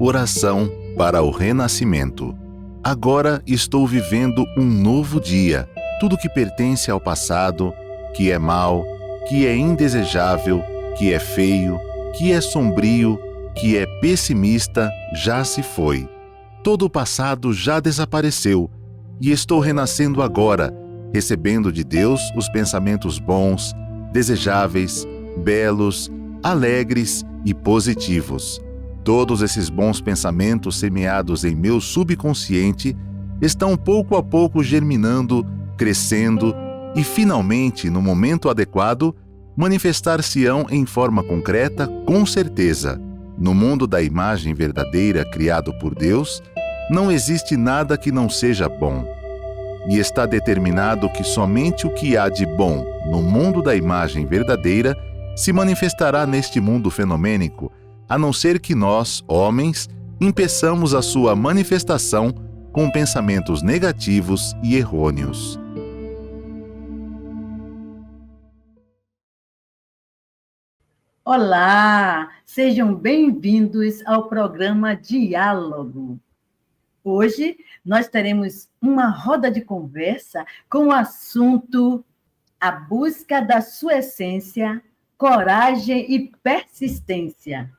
Oração para o renascimento. Agora estou vivendo um novo dia. Tudo que pertence ao passado, que é mau, que é indesejável, que é feio, que é sombrio, que é pessimista, já se foi. Todo o passado já desapareceu e estou renascendo agora, recebendo de Deus os pensamentos bons, desejáveis, belos, alegres e positivos. Todos esses bons pensamentos semeados em meu subconsciente estão pouco a pouco germinando, crescendo e, finalmente, no momento adequado, manifestar-se-ão em forma concreta, com certeza. No mundo da imagem verdadeira criado por Deus, não existe nada que não seja bom. E está determinado que somente o que há de bom no mundo da imagem verdadeira se manifestará neste mundo fenomênico, a não ser que nós, homens, impeçamos a sua manifestação com pensamentos negativos e errôneos. Olá, sejam bem-vindos ao programa Diálogo. Hoje nós teremos uma roda de conversa com o assunto A Busca da Sua Essência, Coragem e Persistência.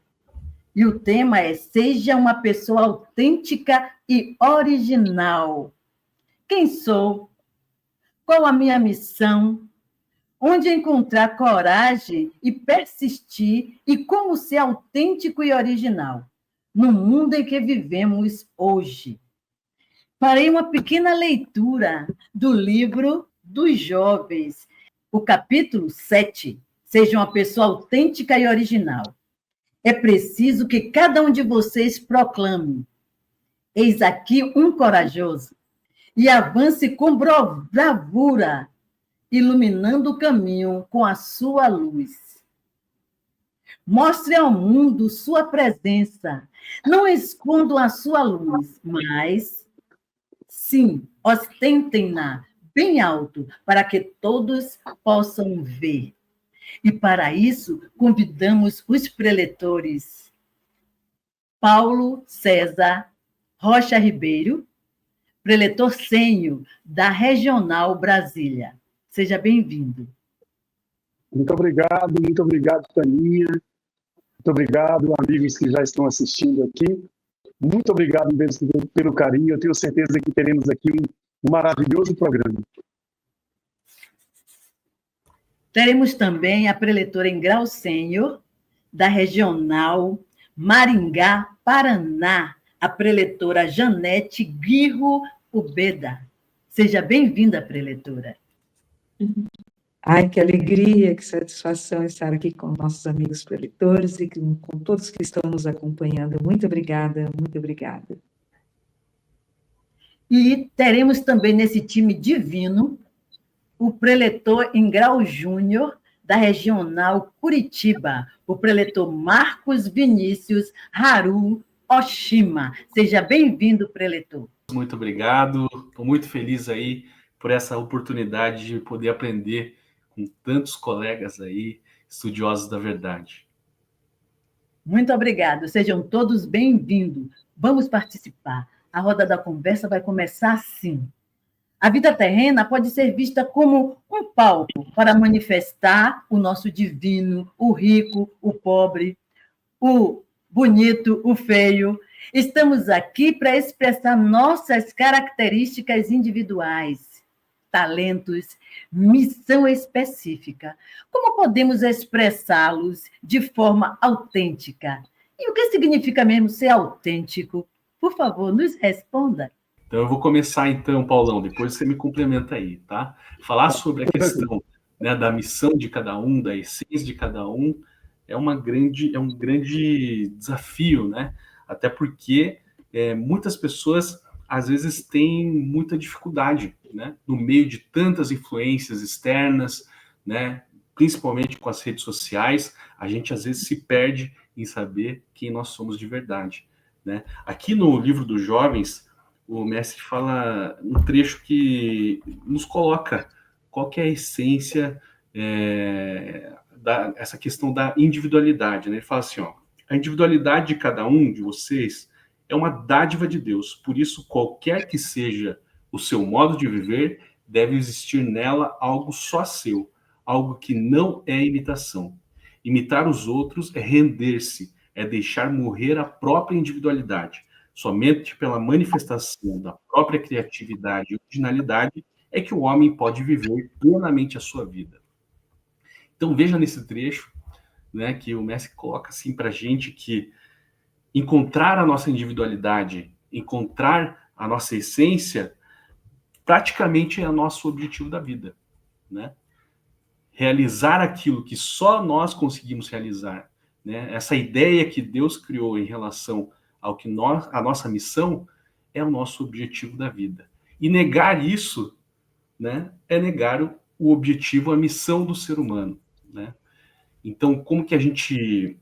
E o tema é Seja uma pessoa autêntica e original. Quem sou? Qual a minha missão? Onde encontrar coragem e persistir e como ser autêntico e original no mundo em que vivemos hoje. Farei uma pequena leitura do livro dos jovens, o capítulo 7, Seja uma pessoa autêntica e original. É preciso que cada um de vocês proclame: eis aqui um corajoso, e avance com bravura, iluminando o caminho com a sua luz. Mostre ao mundo sua presença. Não escondam a sua luz, mas, sim, ostentem-na bem alto, para que todos possam ver. E para isso, convidamos os preletores Paulo César Rocha Ribeiro, preletor sênior da Regional Brasília. Seja bem-vindo. Muito obrigado, Taninha. Muito obrigado, amigos que já estão assistindo aqui. Muito obrigado mesmo pelo carinho. Eu tenho certeza que teremos aqui um maravilhoso programa. Teremos também a preletora em grau sênior da Regional Maringá, Paraná, a preletora Janete Guirro Ubeda. Seja bem-vinda, preletora. Ai, que alegria, que satisfação estar aqui com nossos amigos preletores e com todos que estão nos acompanhando. Muito obrigada, muito obrigada. E teremos também nesse time divino o preletor em grau júnior da Regional Curitiba, o preletor Marcos Vinícius Haru Oshima. Seja bem-vindo, preletor. Muito obrigado, estou muito feliz aí por essa oportunidade de poder aprender com tantos colegas aí, estudiosos da verdade. Muito obrigado, sejam todos bem-vindos. Vamos participar. A roda da conversa vai começar assim. A vida terrena pode ser vista como um palco para manifestar o nosso divino, o rico, o pobre, o bonito, o feio. Estamos aqui para expressar nossas características individuais, talentos, missão específica. Como podemos expressá-los de forma autêntica? E o que significa mesmo ser autêntico? Por favor, nos responda. Então, eu vou começar então, Paulão, depois você me complementa aí, tá? Falar sobre a questão, né, da missão de cada um, da essência de cada um, é um grande desafio, né? Até porque muitas pessoas, às vezes, têm muita dificuldade, né? No meio de tantas influências externas, né? Principalmente com as redes sociais, a gente, às vezes, se perde em saber quem nós somos de verdade, né? Aqui no livro dos jovens, o mestre fala um trecho que nos coloca qual que é a essência essa questão da individualidade, né? Ele fala assim, ó, a individualidade de cada um de vocês é uma dádiva de Deus. Por isso, qualquer que seja o seu modo de viver, deve existir nela algo só seu, algo que não é imitação. Imitar os outros é render-se, é deixar morrer a própria individualidade. Somente pela manifestação da própria criatividade e originalidade é que o homem pode viver plenamente a sua vida. Então veja nesse trecho, né, que o mestre coloca assim para a gente que encontrar a nossa individualidade, encontrar a nossa essência, praticamente é o nosso objetivo da vida, né? Realizar aquilo que só nós conseguimos realizar, né? Essa ideia que Deus criou em relação ao que a nossa missão é o nosso objetivo da vida. E negar isso, né, é negar o objetivo, a missão do ser humano, né? Então, como que a gente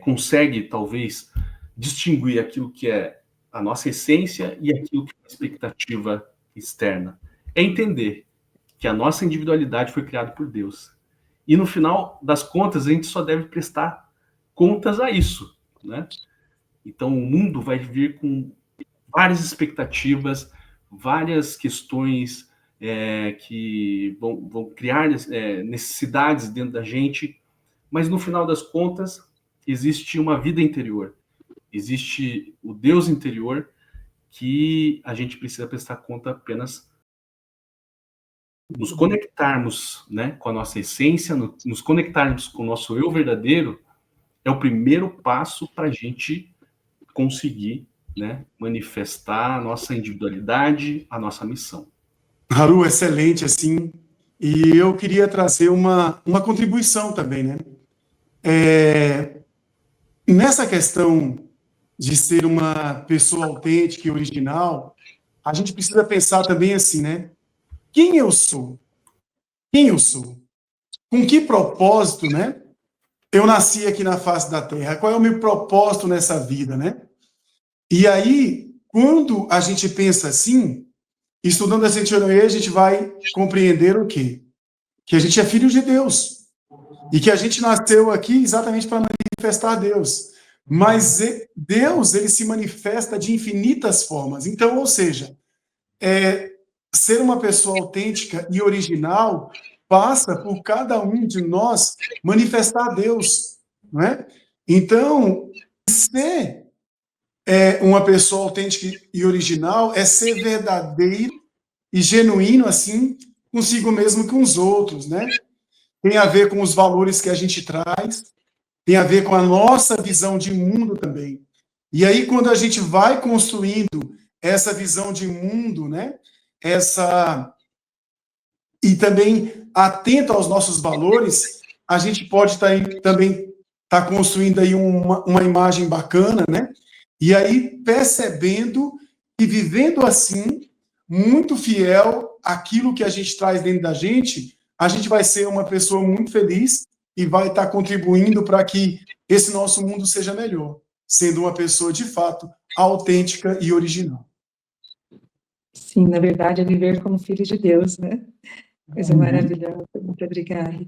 consegue, talvez, distinguir aquilo que é a nossa essência e aquilo que é a expectativa externa? É entender que a nossa individualidade foi criada por Deus. E, no final das contas, a gente só deve prestar contas a isso, né? Então, o mundo vai vir com várias expectativas, várias questões que vão criar necessidades dentro da gente, mas, no final das contas, existe uma vida interior, existe o Deus interior que a gente precisa prestar conta apenas nos conectarmos, né, com a nossa essência, nos conectarmos com o nosso eu verdadeiro, é o primeiro passo para a gente conseguir, né, manifestar a nossa individualidade, a nossa missão. Haru, excelente, assim, e eu queria trazer uma contribuição também, né? Nessa questão de ser uma pessoa autêntica e original, a gente precisa pensar também assim, né? Quem eu sou? Quem eu sou? Com que propósito, né? Eu nasci aqui na face da Terra. Qual é o meu propósito nessa vida, né? E aí, quando a gente pensa assim, estudando a Sentianoye, a gente vai compreender o quê? Que a gente é filho de Deus. E que a gente nasceu aqui exatamente para manifestar Deus. Mas Deus, ele se manifesta de infinitas formas. Então, ou seja, ser uma pessoa autêntica e original passa por cada um de nós manifestar Deus, não é? Então, ser uma pessoa autêntica e original é ser verdadeiro e genuíno, assim, consigo mesmo e com os outros, né? Tem a ver com os valores que a gente traz, tem a ver com a nossa visão de mundo também. E aí, quando a gente vai construindo essa visão de mundo, né? E também atento aos nossos valores, a gente pode também estar construindo aí uma imagem bacana, né? E aí percebendo e vivendo assim, muito fiel àquilo que a gente traz dentro da gente, a gente vai ser uma pessoa muito feliz e vai estar contribuindo para que esse nosso mundo seja melhor, sendo uma pessoa, de fato, autêntica e original. Sim, na verdade, é viver como filho de Deus, né? Coisa maravilhosa. Muito obrigada.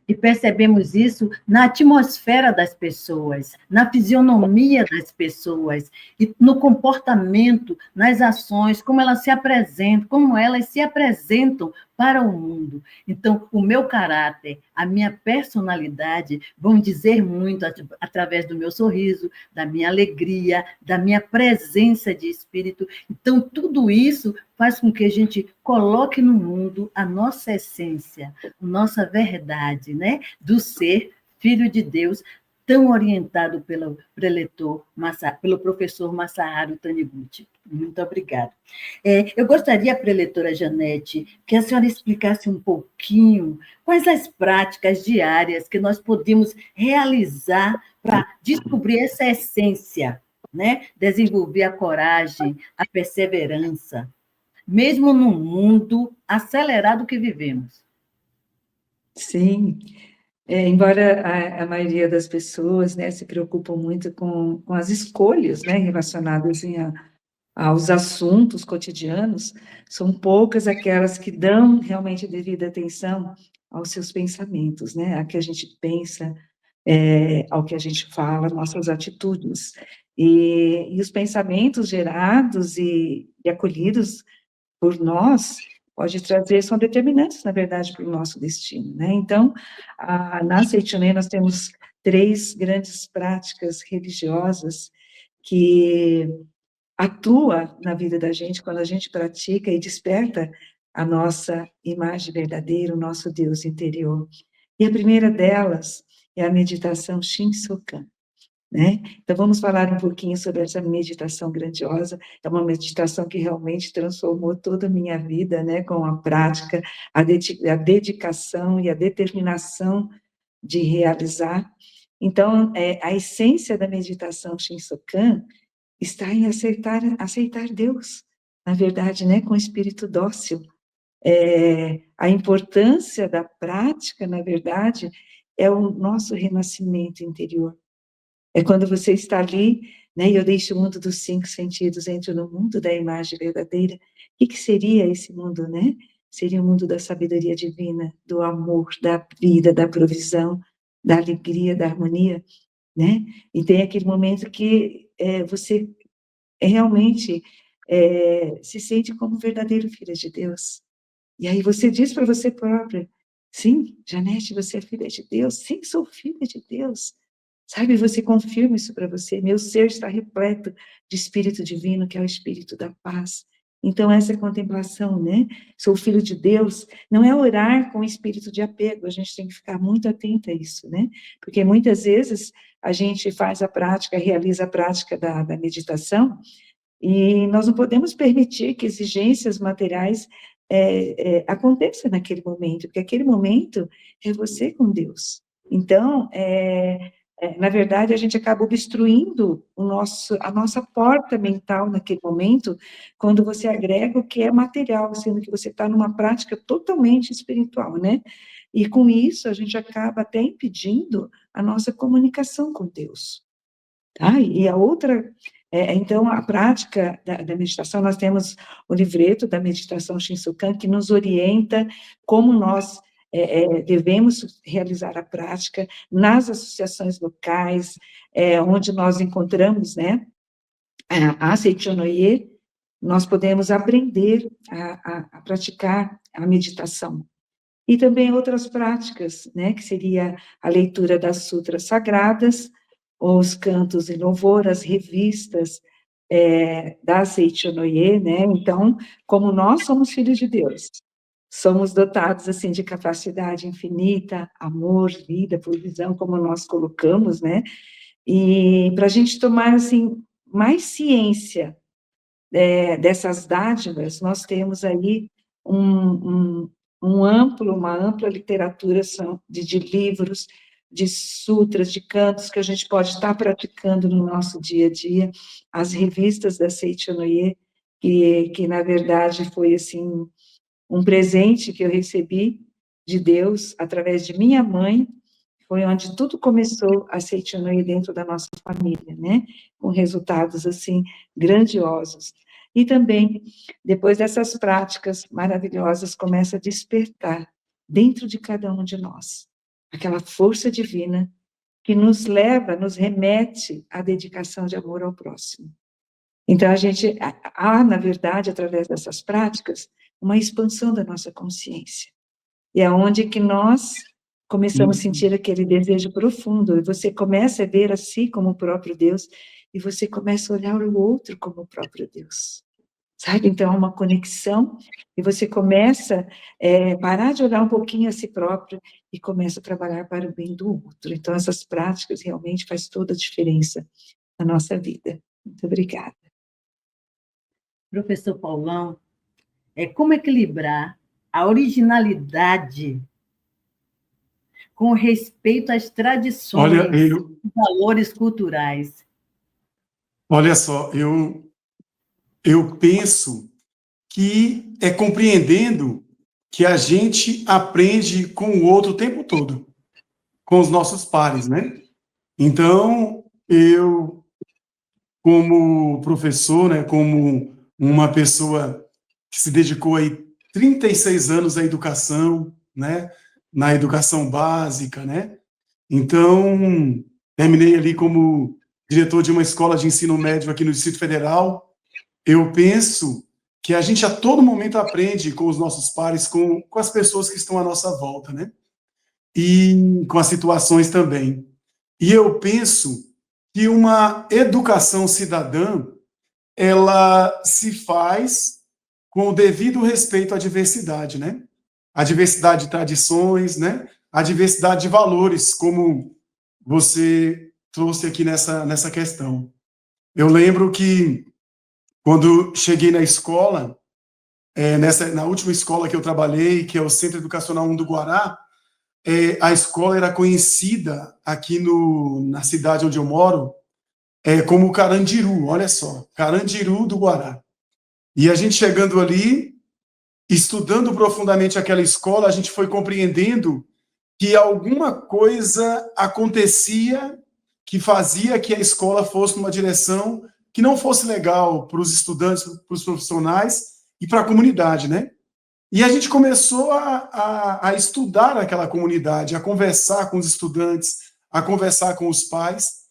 E percebemos isso na atmosfera das pessoas, na fisionomia das pessoas, e no comportamento, nas ações, como elas se apresentam para o mundo. Então, o meu caráter, a minha personalidade vão dizer muito através do meu sorriso, da minha alegria, da minha presença de espírito. Então, tudo isso faz com que a gente coloque no mundo a nossa essência, a nossa verdade, né? Do ser filho de Deus, tão orientado pelo professor Masaharu Taniguchi. Muito obrigada. Eu gostaria, preletora Janete, que a senhora explicasse um pouquinho quais as práticas diárias que nós podemos realizar para descobrir essa essência, né? Desenvolver a coragem, a perseverança, mesmo no mundo acelerado que vivemos. Sim. Embora a maioria das pessoas, né, se preocupam muito com as escolhas, né, relacionadas aos assuntos cotidianos, são poucas aquelas que dão realmente devida atenção aos seus pensamentos, né, a que a gente pensa, ao que a gente fala, nossas atitudes. E os pensamentos gerados e acolhidos por nós são determinantes, na verdade, para o nosso destino, né? Então, na Seichoné nós temos 3 grandes práticas religiosas que atuam na vida da gente quando a gente pratica e desperta a nossa imagem verdadeira, o nosso Deus interior. E a primeira delas é a meditação Shinsokan, né? Então, vamos falar um pouquinho sobre essa meditação grandiosa. É uma meditação que realmente transformou toda a minha vida, né? Com a prática, a dedicação e a determinação de realizar. Então, a essência da meditação Shinsokan está em aceitar Deus, na verdade, né? Com espírito dócil. A importância da prática, na verdade, é o nosso renascimento interior. É quando você está ali, né, e eu deixo o mundo dos 5 sentidos, entro no mundo da imagem verdadeira. O que seria esse mundo, né? Seria o mundo da sabedoria divina, do amor, da vida, da provisão, da alegria, da harmonia, né? E tem aquele momento que você realmente se sente como verdadeiro filho de Deus. E aí você diz para você própria, sim, Janete, você é filha de Deus? Sim, sou filha de Deus. Sabe, você confirma isso para você. Meu ser está repleto de Espírito Divino, que é o Espírito da paz. Então, essa contemplação, né? Sou filho de Deus, não é orar com espírito de apego, a gente tem que ficar muito atento a isso, né? Porque muitas vezes a gente faz a prática, realiza a prática da meditação, e nós não podemos permitir que exigências materiais aconteçam naquele momento, porque aquele momento é você com Deus. Então, na verdade, a gente acaba obstruindo a nossa porta mental naquele momento, quando você agrega o que é material, sendo que você está numa prática totalmente espiritual, né? E com isso, a gente acaba até impedindo a nossa comunicação com Deus. Tá? E a outra, então, a prática da meditação, nós temos o livreto da meditação Shinsokan, que nos orienta como nós devemos realizar a prática nas associações locais, onde nós encontramos, né, a Seichonoye, nós podemos aprender a praticar a meditação. E também outras práticas, né, que seria a leitura das sutras sagradas, os cantos em louvor, as revistas da Seichonoye, né? Então, como nós somos filhos de Deus, somos dotados, assim, de capacidade infinita, amor, vida, provisão, como nós colocamos, né? E para a gente tomar, assim, mais ciência dessas dádivas, nós temos aí uma ampla literatura de livros, de sutras, de cantos que a gente pode estar praticando no nosso dia a dia, as revistas da Seichonoye, que na verdade foi, assim, um presente que eu recebi de Deus, através de minha mãe, foi onde tudo começou a Seichonoye dentro da nossa família, né? Com resultados, assim, grandiosos. E também, depois dessas práticas maravilhosas, começa a despertar dentro de cada um de nós aquela força divina que nos leva, nos remete à dedicação de amor ao próximo. Então, a gente há, na verdade, através dessas práticas, uma expansão da nossa consciência. E é onde que nós começamos a sentir aquele desejo profundo, e você começa a ver a si como o próprio Deus, e você começa a olhar o outro como o próprio Deus. Sabe? Então, é uma conexão, e você começa a parar de olhar um pouquinho a si próprio e começa a trabalhar para o bem do outro. Então, essas práticas realmente fazem toda a diferença na nossa vida. Muito obrigada. Professor Paulão, como equilibrar a originalidade com respeito às tradições e valores culturais? Olha só, eu penso que é compreendendo que a gente aprende com o outro o tempo todo, com os nossos pares, né? Então, eu, como professor, né, como uma pessoa que se dedicou aí 36 anos à educação, né, na educação básica, né? Então, terminei ali como diretor de uma escola de ensino médio aqui no Distrito Federal, eu penso que a gente a todo momento aprende com os nossos pares, com as pessoas que estão à nossa volta, né? E com as situações também. E eu penso que uma educação cidadã, ela se faz com o devido respeito à diversidade, né? A diversidade de tradições, né? A diversidade de valores, como você trouxe aqui nessa questão. Eu lembro que, quando cheguei na escola, na última escola que eu trabalhei, que é o Centro Educacional 1 do Guará, a escola era conhecida aqui na cidade onde eu moro como Carandiru, olha só, Carandiru do Guará. E a gente chegando ali, estudando profundamente aquela escola, a gente foi compreendendo que alguma coisa acontecia que fazia que a escola fosse numa direção que não fosse legal para os estudantes, para os profissionais e para a comunidade, né? E a gente começou a estudar aquela comunidade, a conversar com os estudantes, a conversar com os pais,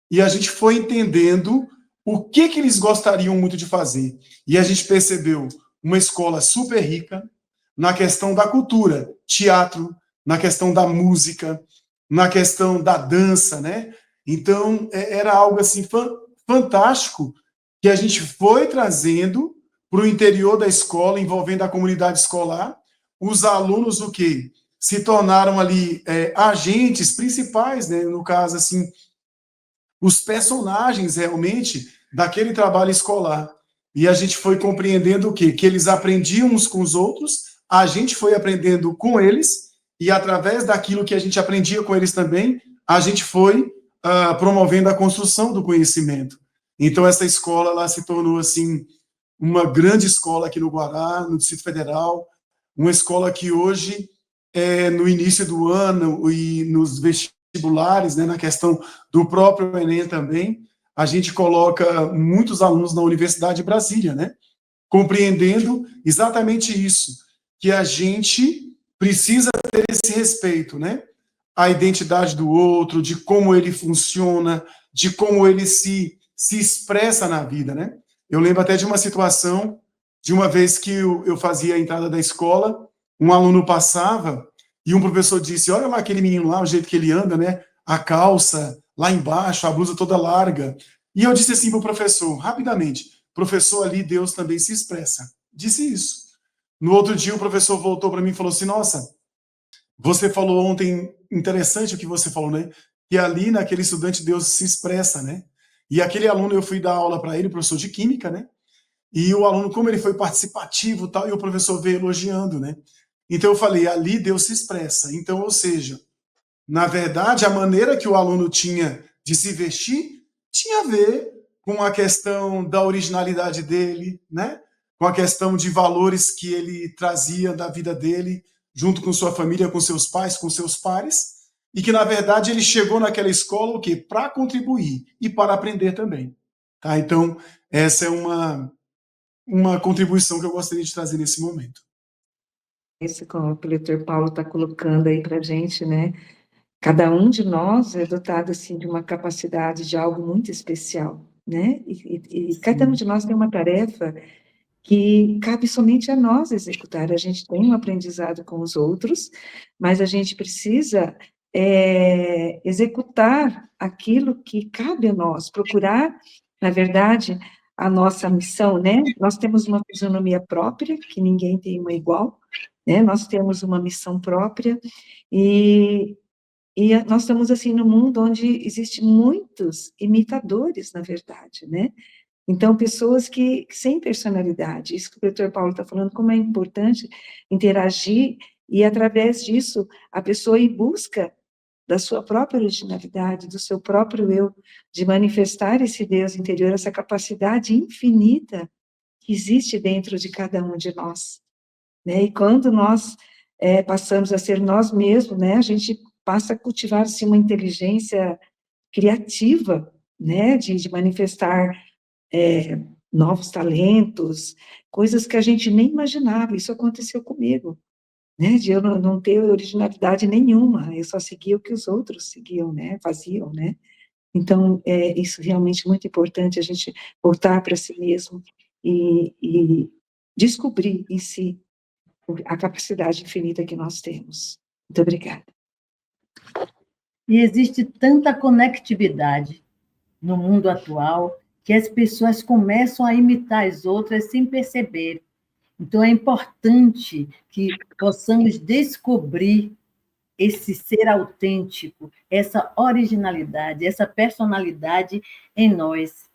e a gente foi entendendo o que eles gostariam muito de fazer. E a gente percebeu uma escola super rica na questão da cultura, teatro, na questão da música, na questão da dança, né? Então, era algo assim fantástico que a gente foi trazendo para o interior da escola, envolvendo a comunidade escolar. Os alunos, o quê? Se tornaram ali agentes principais, né? No caso, assim, os personagens, realmente, daquele trabalho escolar. E a gente foi compreendendo o quê? Que eles aprendiam uns com os outros, a gente foi aprendendo com eles, e através daquilo que a gente aprendia com eles também, a gente foi promovendo a construção do conhecimento. Então, essa escola ela se tornou, assim, uma grande escola aqui no Guará, no Distrito Federal, uma escola que hoje, no início do ano e nos vestibulares, né, na questão do próprio Enem também, a gente coloca muitos alunos na Universidade de Brasília, né, compreendendo exatamente isso, que a gente precisa ter esse respeito, né, a identidade do outro, de como ele funciona, de como ele se expressa na vida, né. Eu lembro até de uma situação, de uma vez que eu fazia a entrada da escola, um aluno passava e um professor disse, olha lá aquele menino lá, o jeito que ele anda, né? A calça lá embaixo, a blusa toda larga. E eu disse assim para o professor, rapidamente, professor, ali Deus também se expressa. Disse isso. No outro dia o professor voltou para mim e falou assim, nossa, você falou ontem, interessante o que você falou, né? Que ali naquele estudante Deus se expressa, né? E aquele aluno, eu fui dar aula para ele, professor de química, né? E o aluno, como ele foi participativo e tal, e o professor veio elogiando, né? Então eu falei, ali Deus se expressa. Então, ou seja, na verdade, a maneira que o aluno tinha de se vestir tinha a ver com a questão da originalidade dele, né? Com a questão de valores que ele trazia da vida dele, junto com sua família, com seus pais, com seus pares, e que, na verdade, ele chegou naquela escola o quê? Para contribuir e para aprender também. Tá? Então, essa é uma contribuição que eu gostaria de trazer nesse momento. Isso que o leitor Paulo está colocando aí para a gente, né? Cada um de nós é dotado, assim, de uma capacidade de algo muito especial, né? E cada um de nós tem uma tarefa que cabe somente a nós executar. A gente tem um aprendizado com os outros, mas a gente precisa executar aquilo que cabe a nós, procurar, na verdade, a nossa missão, né? Nós temos uma fisionomia própria, que ninguém tem uma igual, né? Nós temos uma missão própria, e nós estamos, assim, num mundo onde existem muitos imitadores, na verdade, né? Então, pessoas que sem personalidade, isso que o doutor Paulo está falando, como é importante interagir, e através disso, a pessoa ir em busca da sua própria originalidade, do seu próprio eu, de manifestar esse Deus interior, essa capacidade infinita que existe dentro de cada um de nós, né? E quando nós passamos a ser nós mesmos, né, a gente passa a cultivar, assim, uma inteligência criativa, né, de manifestar novos talentos, coisas que a gente nem imaginava. Isso aconteceu comigo, né, de eu não ter originalidade nenhuma, eu só seguia o que os outros seguiam, né, faziam, né. Então, é isso realmente muito importante, a gente voltar para si mesmo e descobrir em si a capacidade infinita que nós temos. Muito obrigada. E existe tanta conectividade no mundo atual que as pessoas começam a imitar as outras sem perceber. Então, é importante que possamos descobrir esse ser autêntico, essa originalidade, essa personalidade em nós.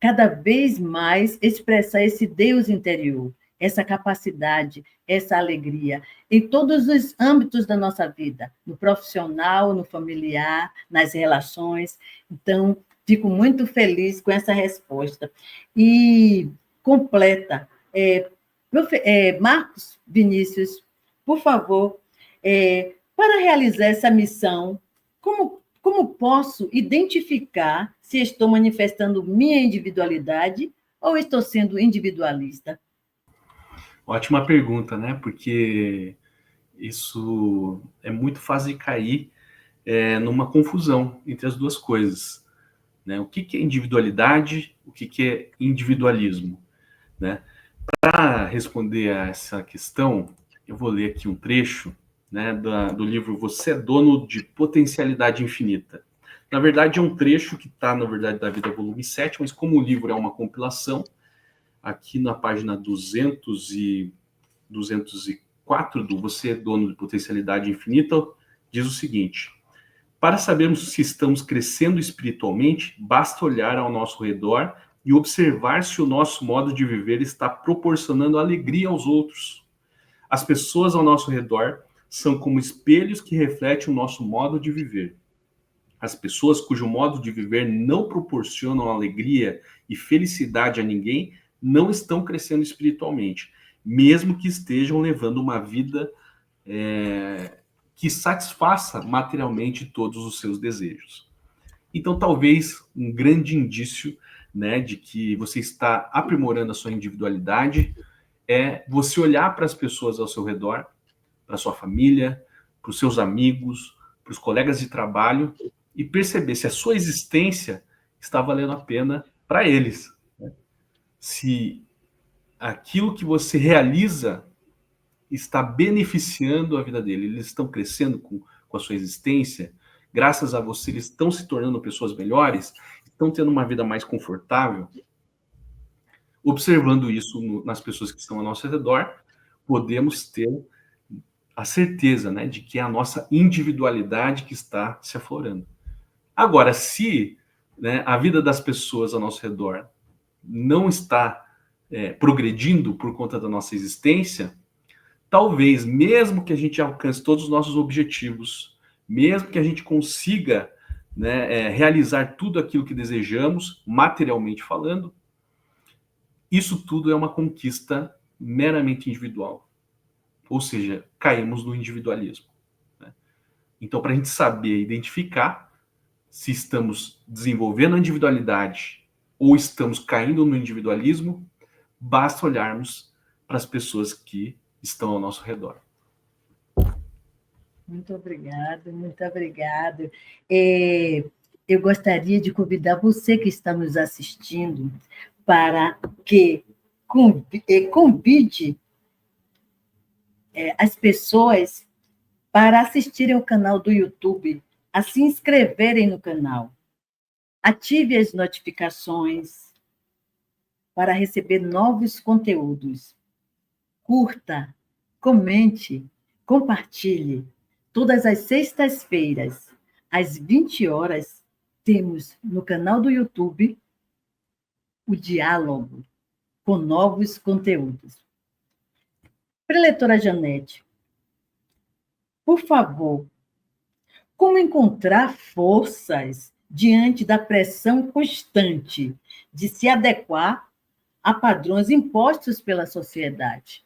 Cada vez mais expressar esse Deus interior, essa capacidade, essa alegria, em todos os âmbitos da nossa vida, no profissional, no familiar, nas relações. Então, fico muito feliz com essa resposta. E completa. Marcos Vinícius, por favor, para realizar essa missão, como posso identificar se estou manifestando minha individualidade ou estou sendo individualista? Ótima pergunta, né? Porque isso é muito fácil de cair numa confusão entre as duas coisas, né? O que é individualidade, o que é individualismo, né? Para responder a essa questão, eu vou ler aqui um trecho, né, do livro Você é Dono de Potencialidade Infinita. Na verdade, é um trecho que está, na verdade, da Vida, volume 7, mas como o livro é uma compilação, aqui na página 204 do Você é Dono de Potencialidade Infinita, diz o seguinte: para sabermos se estamos crescendo espiritualmente, basta olhar ao nosso redor e observar se o nosso modo de viver está proporcionando alegria aos outros. As pessoas ao nosso redor são como espelhos que refletem o nosso modo de viver. As pessoas cujo modo de viver não proporcionam alegria e felicidade a ninguém não estão crescendo espiritualmente, mesmo que estejam levando uma vida que satisfaça materialmente todos os seus desejos. Então, talvez um grande indício, né, de que você está aprimorando a sua individualidade é você olhar para as pessoas ao seu redor, para a sua família, para os seus amigos, para os colegas de trabalho e perceber se a sua existência está valendo a pena para eles, né? Se aquilo que você realiza está beneficiando a vida deles, eles estão crescendo com a sua existência, graças a você eles estão se tornando pessoas melhores, estão tendo uma vida mais confortável. Observando isso nas pessoas que estão ao nosso redor, podemos ter a certeza, né, de que é a nossa individualidade que está se aflorando. Agora, se, né, a vida das pessoas ao nosso redor não está progredindo por conta da nossa existência, talvez, mesmo que a gente alcance todos os nossos objetivos, mesmo que a gente consiga, né, realizar tudo aquilo que desejamos, materialmente falando, isso tudo é uma conquista meramente individual. Ou seja, caímos no individualismo, né? Então, para a gente saber identificar se estamos desenvolvendo a individualidade ou estamos caindo no individualismo, basta olharmos para as pessoas que estão ao nosso redor. Muito obrigada, muito obrigada. Eu gostaria de convidar você que está nos assistindo para que convide as pessoas para assistirem ao canal do YouTube, a se inscreverem no canal. Ative as notificações para receber novos conteúdos. Curta, comente, compartilhe. Todas as sextas-feiras, às 20 horas, temos no canal do YouTube o diálogo com novos conteúdos. Preletora Janete, por favor, como encontrar forças diante da pressão constante de se adequar a padrões impostos pela sociedade?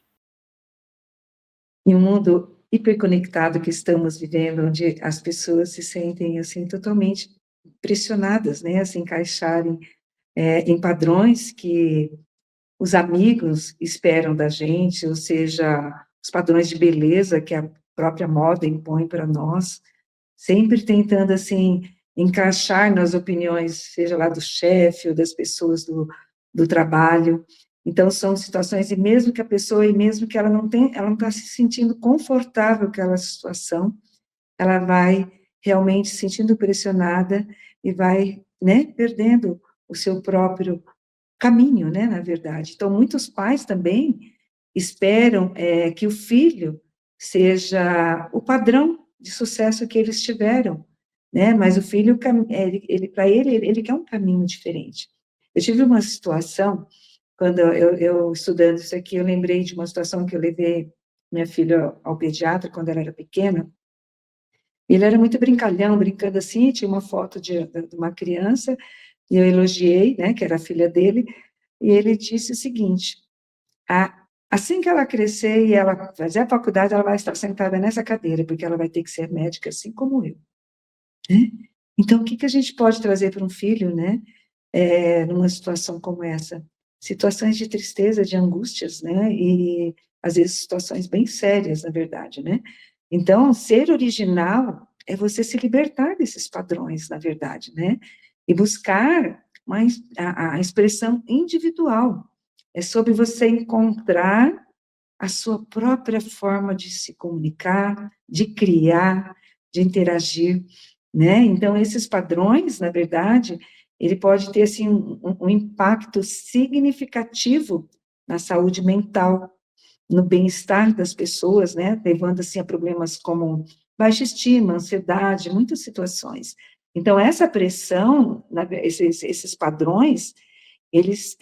Em um mundo hiperconectado que estamos vivendo, onde as pessoas se sentem assim totalmente pressionadas, né, a se encaixarem em padrões que os amigos esperam da gente, ou seja, os padrões de beleza que a própria moda impõe para nós, sempre tentando assim encaixar nas opiniões, seja lá do chefe ou das pessoas do trabalho. Então, são situações, e mesmo que a pessoa, e mesmo que ela não está se sentindo confortável com aquela situação, ela vai realmente se sentindo pressionada e vai, né, perdendo o seu próprio caminho, né, na verdade. Então, muitos pais também esperam que o filho seja o padrão de sucesso que eles tiveram, né, mas o filho, para ele quer um caminho diferente. Eu tive uma situação, quando eu estudando isso aqui, eu lembrei de uma situação que eu levei minha filha ao pediatra quando ela era pequena. Ele era muito brincalhão, brincando assim, tinha uma foto de uma criança, e eu elogiei, né, que era a filha dele, e ele disse o seguinte: assim que ela crescer e ela fazer a faculdade, ela vai estar sentada nessa cadeira, porque ela vai ter que ser médica, assim como eu. Né? Então, o que a gente pode trazer para um filho, né, numa situação como essa? Situações de tristeza, de angústias, né, e às vezes situações bem sérias, na verdade, né? Então, ser original é você se libertar desses padrões, na verdade, né? E buscar a expressão individual. É sobre você encontrar a sua própria forma de se comunicar, de criar, de interagir, né? Então, esses padrões, na verdade, ele pode ter, assim, um impacto significativo na saúde mental, no bem-estar das pessoas, né? Levando, assim, a problemas como baixa estima, ansiedade, muitas situações. Então, essa pressão, esses padrões, eles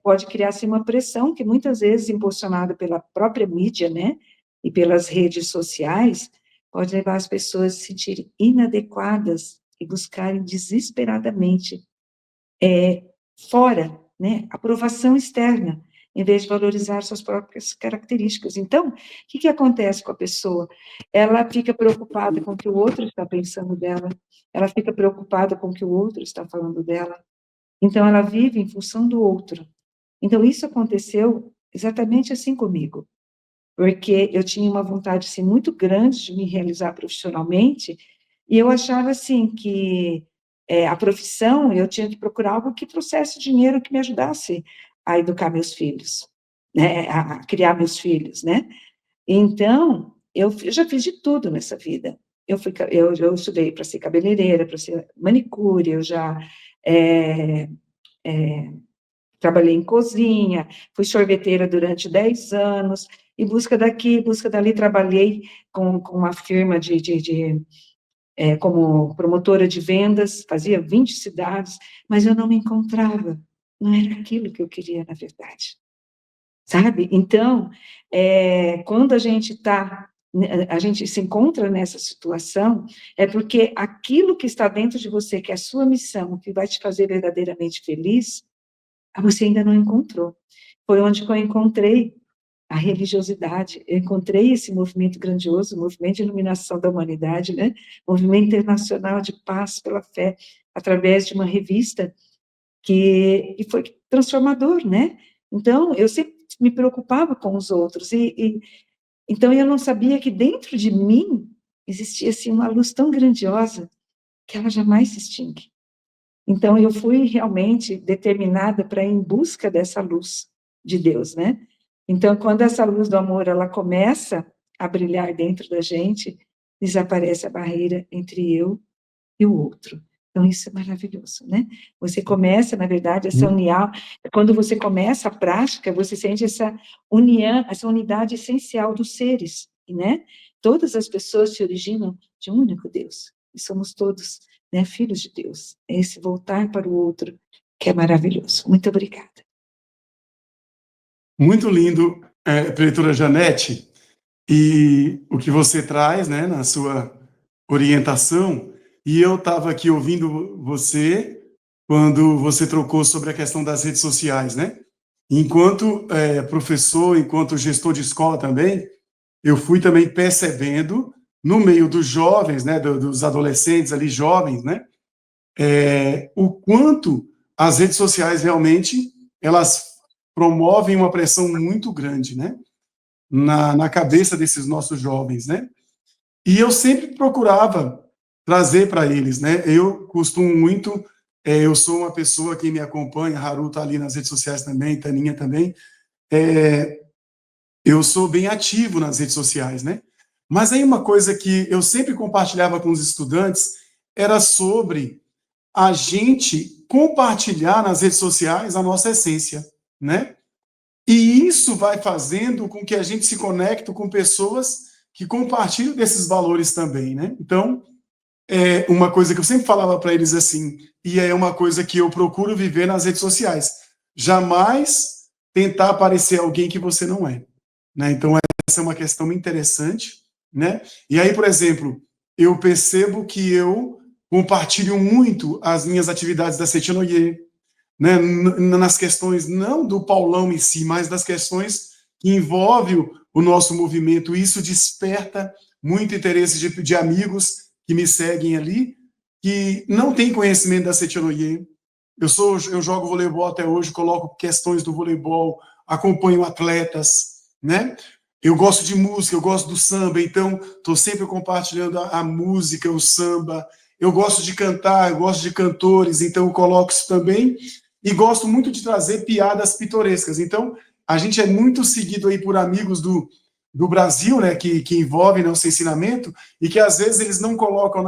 pode criar, assim, uma pressão que muitas vezes, impulsionada pela própria mídia, né, e pelas redes sociais, pode levar as pessoas a se sentirem inadequadas e buscarem desesperadamente fora, né, aprovação externa, em vez de valorizar suas próprias características. Então, o que acontece com a pessoa? Ela fica preocupada com o que o outro está pensando dela, ela fica preocupada com o que o outro está falando dela, então ela vive em função do outro. Então, isso aconteceu exatamente assim comigo, porque eu tinha uma vontade, assim, muito grande de me realizar profissionalmente, e eu achava, assim, que a profissão, eu tinha que procurar algo que trouxesse dinheiro, que me ajudasse a educar meus filhos, né, a criar meus filhos, né? Então, eu já fiz de tudo nessa vida. Eu estudei para ser cabeleireira, para ser manicure, eu já trabalhei em cozinha, fui sorveteira durante 10 anos, e busca daqui, busca dali, trabalhei com uma firma como promotora de vendas, fazia 20 cidades, mas eu não me encontrava, não era aquilo que eu queria, na verdade, sabe? Então, quando a gente se encontra nessa situação, é porque aquilo que está dentro de você, que é a sua missão, que vai te fazer verdadeiramente feliz, você ainda não encontrou. Foi onde que eu encontrei a religiosidade, eu encontrei esse movimento grandioso, o movimento de iluminação da humanidade, né? Movimento internacional de paz pela fé, através de uma revista que foi transformador, né? Então, eu sempre me preocupava com os outros, então eu não sabia que dentro de mim existia, assim, uma luz tão grandiosa que ela jamais se extingue. Então, eu fui realmente determinada para ir em busca dessa luz de Deus, né? Então, quando essa luz do amor, ela começa a brilhar dentro da gente, desaparece a barreira entre eu e o outro. Então, isso é maravilhoso, né? Você começa, na verdade, essa união, quando você começa a prática, você sente essa união, essa unidade essencial dos seres, né? Todas as pessoas se originam de um único Deus, e somos todos, né, filhos de Deus. É esse voltar para o outro que é maravilhoso. Muito obrigada. Muito lindo, preletora Janete, e o que você traz, né, na sua orientação, e eu estava aqui ouvindo você quando você trocou sobre a questão das redes sociais, né? Enquanto professor, enquanto gestor de escola também, eu fui também percebendo no meio dos jovens, né, dos adolescentes ali, jovens, né, o quanto as redes sociais realmente, elas promovem uma pressão muito grande, né, na cabeça desses nossos jovens, né, e eu sempre procurava trazer para eles, né? Eu costumo muito, eu sou uma pessoa, quem me acompanha, Haru está ali nas redes sociais também, Taninha também, eu sou bem ativo nas redes sociais, né? Mas aí uma coisa que eu sempre compartilhava com os estudantes era sobre a gente compartilhar nas redes sociais a nossa essência, né? E isso vai fazendo com que a gente se conecte com pessoas que compartilham desses valores também, né? Então, uma coisa que eu sempre falava para eles assim, e é uma coisa que eu procuro viver nas redes sociais, jamais tentar parecer alguém que você não é, né? Então, essa é uma questão interessante, né? E aí, por exemplo, eu percebo que eu compartilho muito as minhas atividades da Setinoye, né, nas questões não do Paulão em si, mas das questões que envolvem o nosso movimento. Isso desperta muito interesse de amigos que me seguem ali, que não têm conhecimento da Setinoye. Eu jogo voleibol até hoje, coloco questões do voleibol, acompanho atletas, né? Eu gosto de música, eu gosto do samba, então estou sempre compartilhando a música, o samba. Eu gosto de cantar, eu gosto de cantores, então eu coloco isso também. E gosto muito de trazer piadas pitorescas. Então, a gente é muito seguido aí por amigos do Brasil, né, que envolvem nosso ensinamento, e que às vezes eles não colocam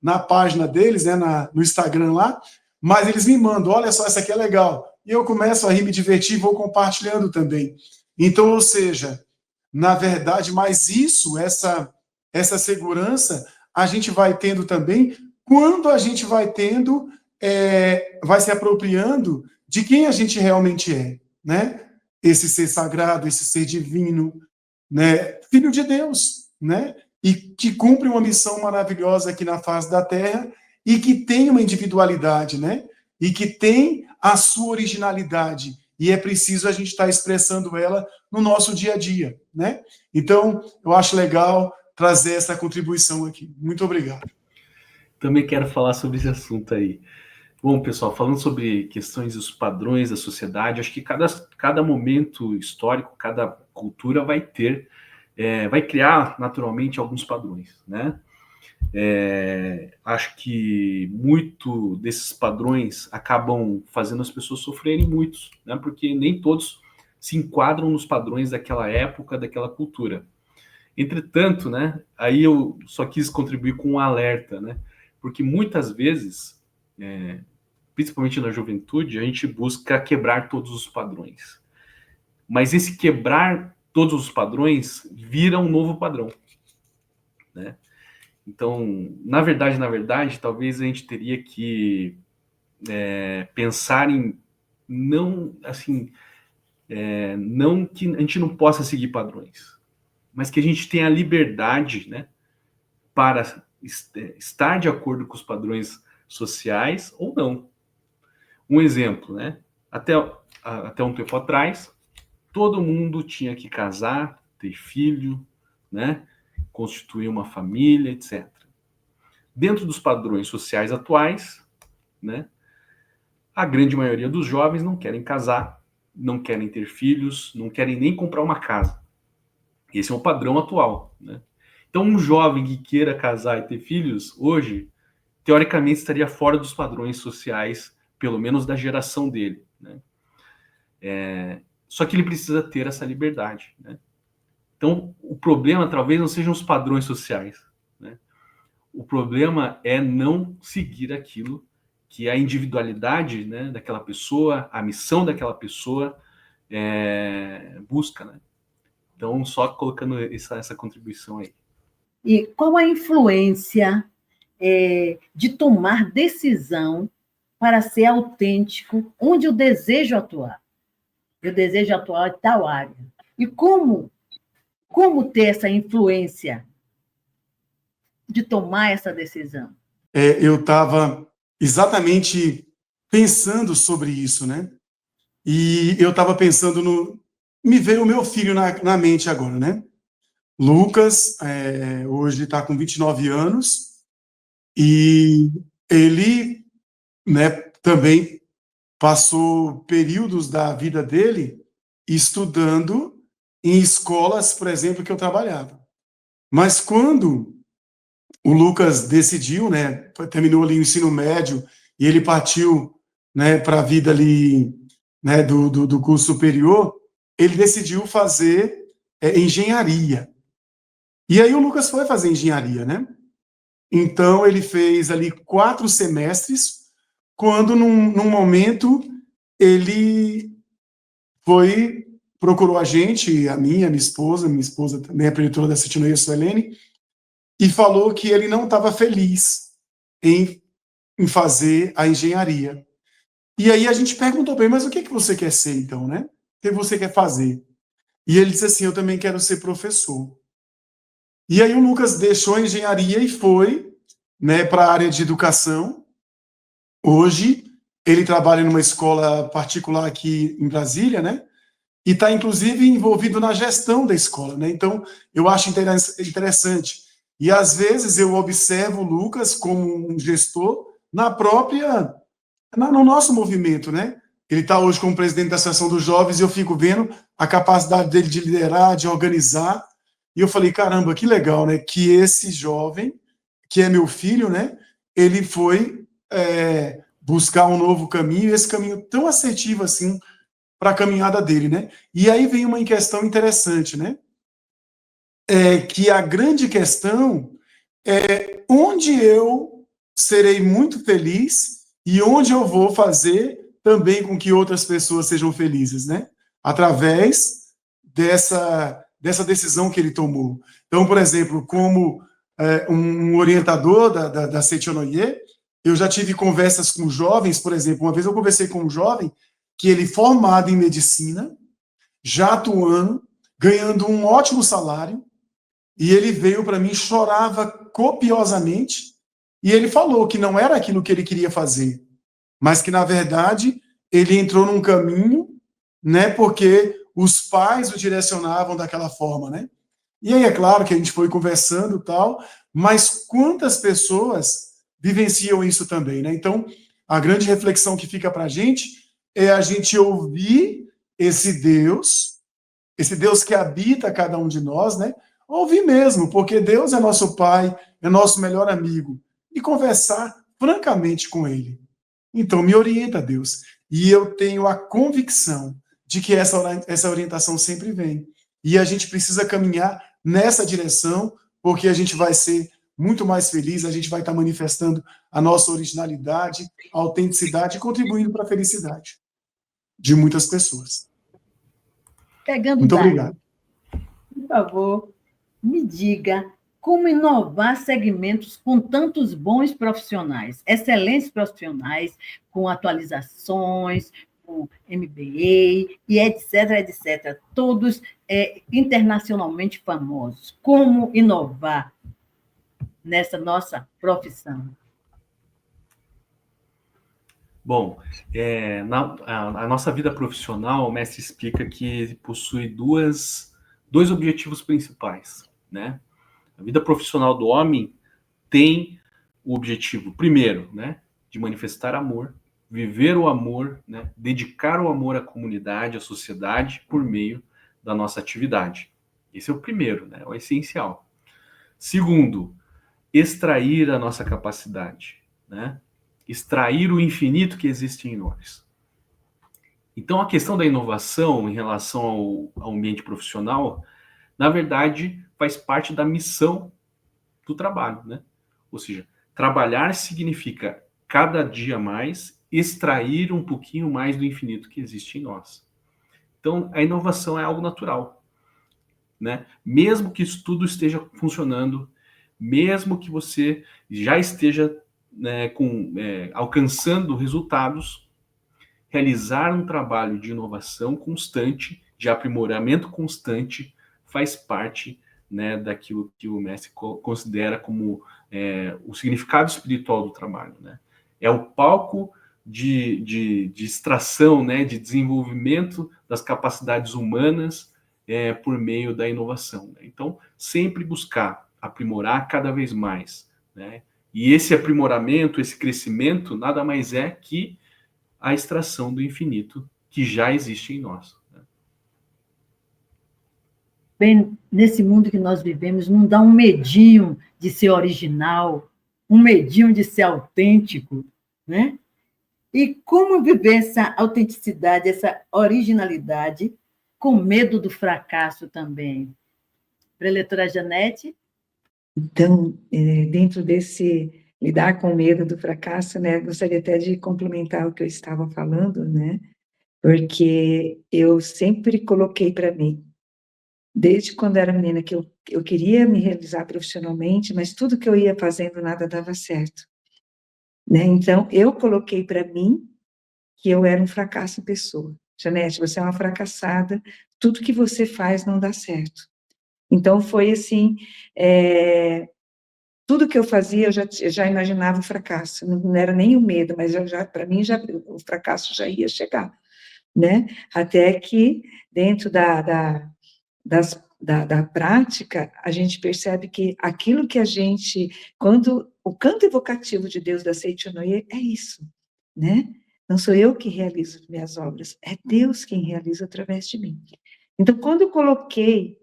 na página deles, né, no Instagram lá, mas eles me mandam, olha só, essa aqui é legal. E eu começo a rir, me divertir e vou compartilhando também. Então, ou seja, na verdade, mas isso, essa segurança, a gente vai tendo também quando a gente vai tendo, vai se apropriando de quem a gente realmente é, né? Esse ser sagrado, esse ser divino, né? Filho de Deus, né? E que cumpre uma missão maravilhosa aqui na face da Terra e que tem uma individualidade, né? E que tem a sua originalidade. E é preciso a gente estar expressando ela no nosso dia a dia, né? Então, eu acho legal trazer essa contribuição aqui. Muito obrigado. Também quero falar sobre esse assunto aí. Bom, pessoal, falando sobre questões dos padrões da sociedade, acho que cada momento histórico, cada cultura vai vai criar naturalmente alguns padrões, né? Acho que muito desses padrões acabam fazendo as pessoas sofrerem muito, né? Porque nem todos se enquadram nos padrões daquela época, daquela cultura. Entretanto, né? Aí eu só quis contribuir com um alerta, né? Porque muitas vezes, principalmente na juventude, a gente busca quebrar todos os padrões. Mas esse quebrar todos os padrões vira um novo padrão, né? Então, na verdade, talvez a gente teria que pensar em não, assim, não que a gente não possa seguir padrões, mas que a gente tenha a liberdade, né, para estar de acordo com os padrões sociais ou não. Um exemplo, né? Até um tempo atrás, todo mundo tinha que casar, ter filho, né? Constituir uma família, etc. Dentro dos padrões sociais atuais, né? A grande maioria dos jovens não querem casar, não querem ter filhos, não querem nem comprar uma casa. Esse é o padrão atual, né? Então, um jovem que queira casar e ter filhos, hoje, teoricamente, estaria fora dos padrões sociais, pelo menos da geração dele, né? Só que ele precisa ter essa liberdade, né? Então, o problema talvez não sejam os padrões sociais, né? O problema é não seguir aquilo que a individualidade, né, daquela pessoa, a missão daquela pessoa busca, né? Então, só colocando essa contribuição aí. E qual a influência de tomar decisão para ser autêntico onde eu desejo atuar? Eu desejo atuar em tal área. E como ter essa influência de tomar essa decisão? Eu estava exatamente pensando sobre isso, né? E eu estava pensando me veio o meu filho na mente agora, né? Lucas, hoje está com 29 anos, e ele, né, também passou períodos da vida dele estudando em escolas, por exemplo, que eu trabalhava. Mas quando o Lucas decidiu, né, terminou ali o ensino médio e ele partiu, né, para a vida ali, né, do curso superior, ele decidiu fazer engenharia. E aí o Lucas foi fazer engenharia, né? Então ele fez ali 4 semestres, quando num momento ele procurou a gente, a minha esposa também é preletora da Cetinoia Suelene, e falou que ele não estava feliz em fazer a engenharia. E aí a gente perguntou para ele, mas o que você quer ser então, né? O que você quer fazer? E ele disse assim, eu também quero ser professor. E aí o Lucas deixou a engenharia e foi, né, para a área de educação. Hoje ele trabalha numa escola particular aqui em Brasília, né? E está inclusive envolvido na gestão da escola, né? Então eu acho interessante. E às vezes eu observo o Lucas como um gestor no nosso movimento, né? Ele está hoje como presidente da Associação dos Jovens e eu fico vendo a capacidade dele de liderar, de organizar. E eu falei, caramba, que legal, né? Que esse jovem, que é meu filho, né? Ele foi buscar um novo caminho, esse caminho tão assertivo assim para a caminhada dele, né? E aí vem uma questão interessante, né? Que a grande questão é onde eu serei muito feliz e onde eu vou fazer também com que outras pessoas sejam felizes, né? Através dessa decisão que ele tomou. Então, por exemplo, como um orientador da Setionoye, eu já tive conversas com jovens, por exemplo, uma vez eu conversei com um jovem que ele formado em medicina, já atuando, ganhando um ótimo salário, e ele veio para mim, chorava copiosamente, e ele falou que não era aquilo que ele queria fazer, mas que, na verdade, ele entrou num caminho, né, porque os pais o direcionavam daquela forma, né? E aí é claro que a gente foi conversando e tal, mas quantas pessoas vivenciam isso também, né? Então, a grande reflexão que fica para a gente é a gente ouvir esse Deus que habita cada um de nós, né? Ouvir mesmo, porque Deus é nosso Pai, é nosso melhor amigo, e conversar francamente com Ele. Então, me orienta, Deus. E eu tenho a convicção de que essa orientação sempre vem. E a gente precisa caminhar nessa direção, porque a gente vai ser muito mais feliz, a gente vai estar manifestando a nossa originalidade, a autenticidade e contribuindo para a felicidade de muitas pessoas. Pegando Muito daí, obrigado. por favor, me diga como inovar segmentos com tantos bons profissionais, excelentes profissionais, com atualizações, com MBA e etc, etc. Todos internacionalmente famosos. Como inovar nessa nossa profissão? Bom, a nossa vida profissional, o mestre explica que possui dois objetivos principais, né? A vida profissional do homem tem o objetivo, primeiro, né, de manifestar amor, viver o amor, né, dedicar o amor à comunidade, à sociedade, por meio da nossa atividade. Esse é o primeiro, né, o essencial. Segundo, extrair a nossa capacidade, né? Extrair o infinito que existe em nós. Então, a questão da inovação em relação ao ambiente profissional, na verdade, faz parte da missão do trabalho, né? Ou seja, trabalhar significa cada dia mais extrair um pouquinho mais do infinito que existe em nós. Então, a inovação é algo natural, né? Mesmo que isso tudo esteja funcionando, mesmo que você já esteja, né, alcançando resultados, realizar um trabalho de inovação constante, de aprimoramento constante, faz parte, né, daquilo que o mestre considera como o significado espiritual do trabalho, né? É o palco de extração, né, de desenvolvimento das capacidades humanas por meio da inovação, né? Então, sempre buscar aprimorar cada vez mais, né? E esse aprimoramento, esse crescimento, nada mais é que a extração do infinito que já existe em nós. bem, nesse mundo que nós vivemos, não dá um medinho de ser original, um medinho de ser autêntico, né? E como viver essa autenticidade, essa originalidade, com medo do fracasso também? Preletora Janete? Então, dentro desse lidar com o medo do fracasso, né, gostaria até de complementar o que eu estava falando, né, porque eu sempre coloquei para mim, desde quando era menina, que eu queria me realizar profissionalmente, mas tudo que eu ia fazendo, nada dava certo, né, então eu coloquei para mim que eu era um fracasso em pessoa. Janete, você é uma fracassada, tudo que você faz não dá certo. Então, foi assim, tudo que eu fazia, eu já imaginava o fracasso, não era nem o medo, mas para mim, o fracasso já ia chegar, né? Até que, dentro da prática, a gente percebe que aquilo que a gente, quando o canto evocativo de Deus da Seitianoye é isso, né? Não sou eu que realizo minhas obras, é Deus quem realiza através de mim. Então, quando eu coloquei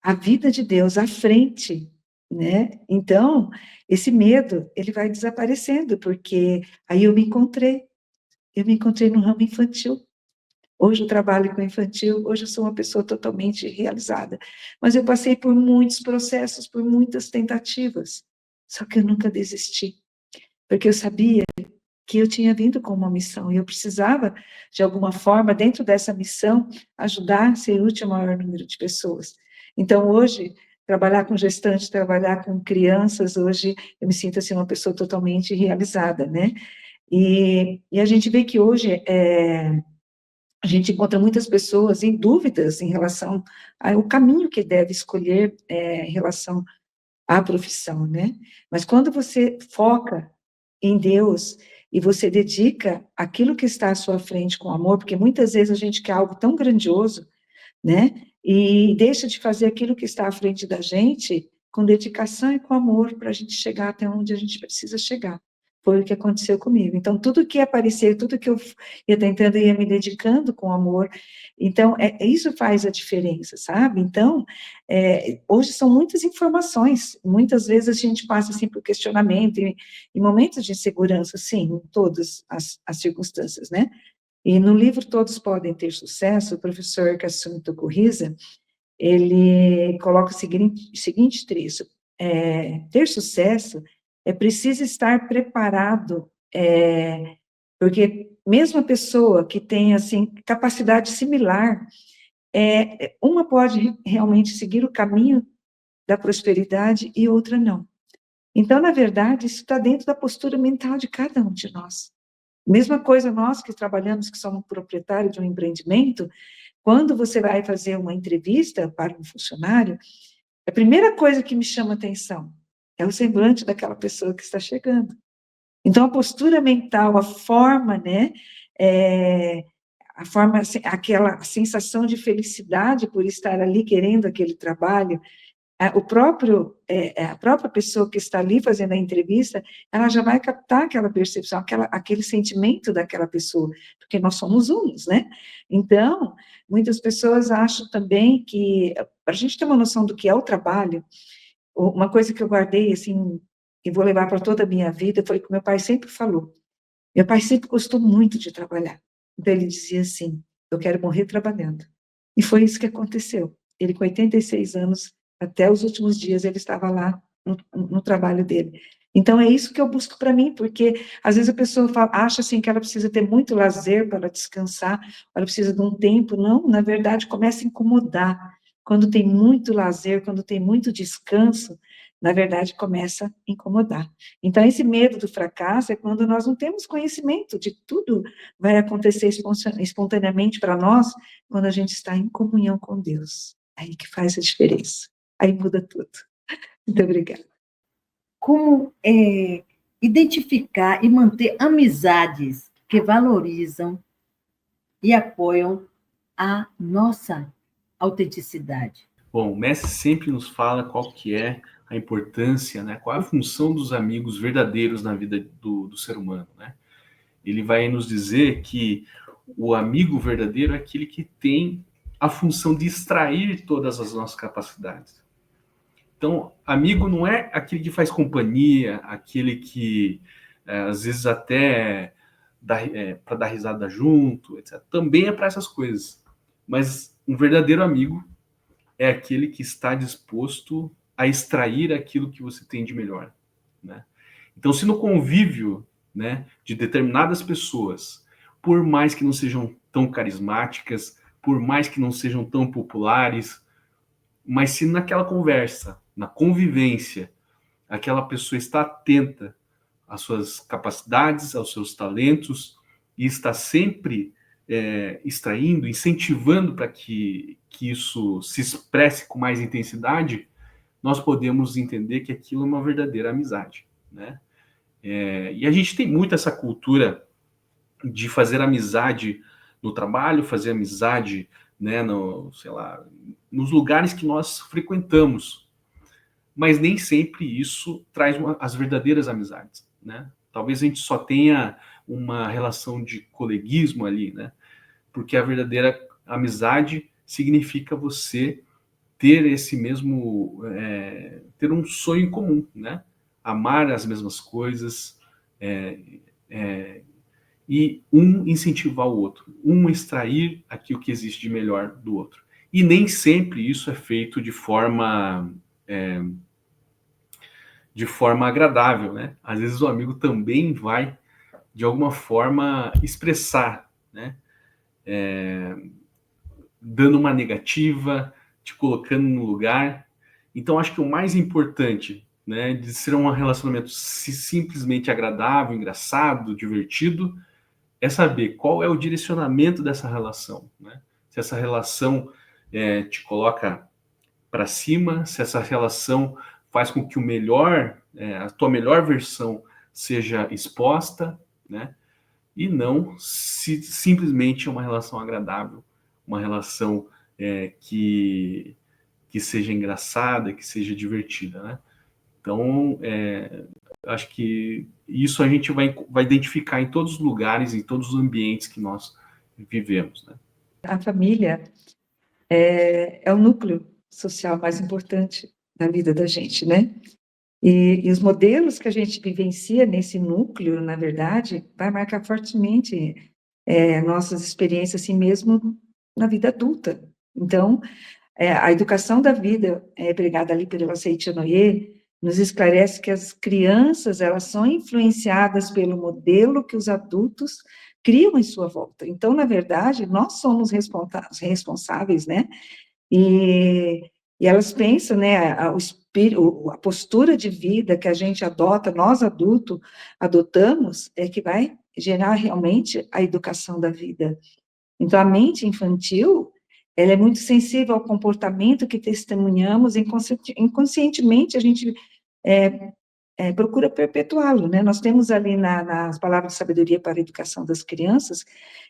a vida de Deus à frente, né? Então, esse medo, ele vai desaparecendo, porque aí eu me encontrei no ramo infantil. Hoje eu trabalho com infantil, hoje eu sou uma pessoa totalmente realizada. Mas eu passei por muitos processos, por muitas tentativas, só que eu nunca desisti, porque eu sabia que eu tinha vindo com uma missão, e eu precisava, de alguma forma, dentro dessa missão, ajudar a ser útil ao maior número de pessoas. Então, hoje, trabalhar com gestantes, trabalhar com crianças, hoje eu me sinto assim, uma pessoa totalmente realizada, né? E a gente vê que hoje a gente encontra muitas pessoas em dúvidas em relação ao caminho que deve escolher em relação à profissão, né? Mas quando você foca em Deus e você dedica aquilo que está à sua frente com amor, porque muitas vezes a gente quer algo tão grandioso, né? E deixa de fazer aquilo que está à frente da gente com dedicação e com amor para a gente chegar até onde a gente precisa chegar. Foi o que aconteceu comigo. Então, tudo que aparecer, tudo que eu ia tentando, ia me dedicando com amor. Então, isso faz a diferença, sabe? Então, hoje são muitas informações. Muitas vezes a gente passa assim por questionamento, em momentos de insegurança, sim, em todas as circunstâncias, né? E no livro Todos Podem Ter Sucesso, o professor Kasumi Tokuhisa, ele coloca o seguinte trecho: ter sucesso é preciso estar preparado, porque mesmo a pessoa que tem, assim, capacidade similar, uma pode realmente seguir o caminho da prosperidade e outra não. Então, na verdade, isso está dentro da postura mental de cada um de nós. Mesma coisa nós que trabalhamos, que somos proprietários de um empreendimento, quando você vai fazer uma entrevista para um funcionário, a primeira coisa que me chama atenção é o semblante daquela pessoa que está chegando. Então, a postura mental, a forma, né, a forma, aquela sensação de felicidade por estar ali querendo aquele trabalho, a própria pessoa que está ali fazendo a entrevista, ela já vai captar aquela percepção, aquele sentimento daquela pessoa, porque nós somos unos, né? Então, muitas pessoas acham também que, para a gente ter uma noção do que é o trabalho, uma coisa que eu guardei, assim, e vou levar para toda a minha vida, foi o que meu pai sempre falou. Meu pai sempre gostou muito de trabalhar. Então, ele dizia assim: eu quero morrer trabalhando. E foi isso que aconteceu. Ele, com 86 anos, até os últimos dias, ele estava lá no trabalho dele. Então, é isso que eu busco para mim, porque às vezes a pessoa acha assim que ela precisa ter muito lazer para descansar, ela precisa de um tempo. Não, na verdade, começa a incomodar. Quando tem muito lazer, quando tem muito descanso, na verdade, começa a incomodar. Então, esse medo do fracasso é quando nós não temos conhecimento de tudo vai acontecer espontaneamente para nós, quando a gente está em comunhão com Deus. Aí que faz a diferença. Aí muda tudo. Muito obrigada. Como identificar e manter amizades que valorizam e apoiam a nossa autenticidade? Bom, o mestre sempre nos fala qual que é a importância, né? Qual é a função dos amigos verdadeiros na vida do ser humano, né? Ele vai nos dizer que o amigo verdadeiro é aquele que tem a função de extrair todas as nossas capacidades. Então, amigo não é aquele que faz companhia, aquele que às vezes até para dar risada junto, etc. Também é para essas coisas. Mas um verdadeiro amigo é aquele que está disposto a extrair aquilo que você tem de melhor, né? Então, se no convívio, né, de determinadas pessoas, por mais que não sejam tão carismáticas, por mais que não sejam tão populares, mas se naquela conversa, na convivência, aquela pessoa está atenta às suas capacidades, aos seus talentos, e está sempre extraindo, incentivando para que isso se expresse com mais intensidade, nós podemos entender que aquilo é uma verdadeira amizade, né? E a gente tem muito essa cultura de fazer amizade no trabalho, fazer amizade, né, sei lá, nos lugares que nós frequentamos, mas nem sempre isso traz as verdadeiras amizades, né? Talvez a gente só tenha uma relação de coleguismo ali, né? Porque a verdadeira amizade significa você ter esse mesmo, ter um sonho em comum, né? Amar as mesmas coisas, e um incentivar o outro, um extrair aquilo que existe de melhor do outro. E nem sempre isso é feito de forma agradável, né? Às vezes o amigo também vai, de alguma forma, expressar, né? Dando uma negativa, te colocando no lugar. Então, acho que o mais importante, né, de ser um relacionamento simplesmente agradável, engraçado, divertido, é saber qual é o direcionamento dessa relação, né? Se essa relação te coloca para cima, se essa relação faz com que a tua melhor versão seja exposta, né? E não simplesmente uma relação agradável, uma relação que seja engraçada, que seja divertida, né? Então, acho que isso a gente vai identificar em todos os lugares, em todos os ambientes que nós vivemos, né? A família é o núcleo social mais importante da vida da gente, né? E os modelos que a gente vivencia nesse núcleo, na verdade, vai marcar fortemente nossas experiências, assim mesmo na vida adulta. Então, a educação da vida, pregada ali pela Seiichi Noye, nos esclarece que as crianças, elas são influenciadas pelo modelo que os adultos criam em sua volta. Então, na verdade, nós somos responsáveis, né? E elas pensam, né, a postura de vida que a gente adota, nós adultos adotamos, é que vai gerar realmente a educação da vida. Então, a mente infantil, ela é muito sensível ao comportamento que testemunhamos, inconscientemente a gente procura perpetuá-lo, né? Nós temos ali nas palavras de sabedoria para a educação das crianças,